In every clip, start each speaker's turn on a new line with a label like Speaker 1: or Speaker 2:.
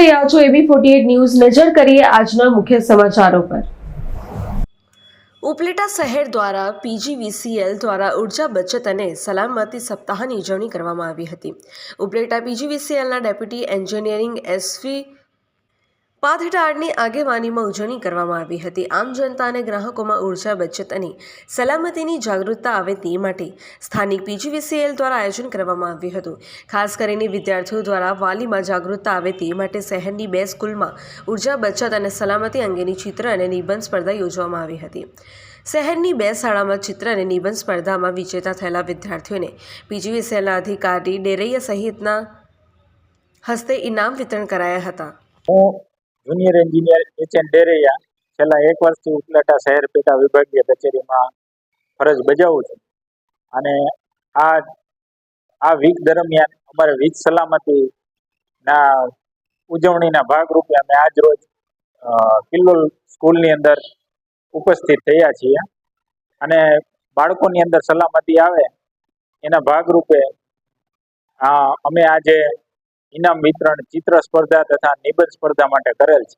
Speaker 1: રહ્યા છો AB48 news. નજર કરીએ આજના મુખ્ય સમાચારો પર। ઉપલેટા શહેર દ્વારા PGVCL દ્વારા ઉર્જા બચત અને સલામતી સપ્તાહની ઉજવણી કરવામાં આવી હતી। ઉપલેટા PGVCLના ડેપ્યુટી એન્જિનિયરિંગ SV પાથટાળની આગેવાનીમાં ઉજવણી કરવામાં આવી હતી। આમ જનતા અને ગ્રાહકોમાં ઉર્જા બચત અને સલામતીની જાગૃતતા આવે તે માટે સ્થાનિક PGVCL દ્વારા આયોજન કરવામાં આવ્યું હતું। ખાસ કરીને વિદ્યાર્થીઓ દ્વારા વાલીમાં જાગૃતતા આવે તે માટે શહેરની 2 સ્કૂલમાં ઉર્જા બચત અને સલામતી અંગેની ચિત્ર અને નિબંધ સ્પર્ધા યોજવામાં આવી હતી। શહેરની 2 શાળામાં ચિત્ર અને નિબંધ સ્પર્ધામાં વિજેતા થયેલા વિદ્યાર્થીઓને PGVCLના અધિકારી ડેરૈયા સહિતના હસ્તે ઇનામ વિતરણ કરાયા હતા।
Speaker 2: જુનિયર એન્જિનિયર HN ડેરૈયા છેલ્લા 1 વર્ષથી ઉપલેટા શહેર પેટા વિભાગીય કચેરીમાં ફરજ બજાવું છું અને આ વીક દરમિયાન અમારે વીજ સલામતીના ઉજવણીના ભાગરૂપે અમે આજ રોજ કિલ્લોલ સ્કૂલની અંદર ઉપસ્થિત થયા છીએ અને બાળકોની અંદર સલામતી આવે એના ભાગરૂપે અમે આજે ઇનામ વિતરણ ચિત્ર સ્પર્ધા તથા નિબંધ સ્પર્ધા માટે કરેલ છે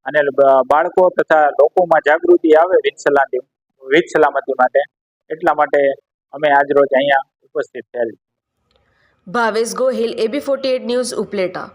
Speaker 2: અને બાળકો તથા લોકોમાં જાગૃતિ આવે વીજ સલામતી માટે એટલા માટે અમે આજ રોજ અહીંયા ઉપસ્થિત થયેલ।
Speaker 1: Bhavesh Gohil AB48 news Upleta.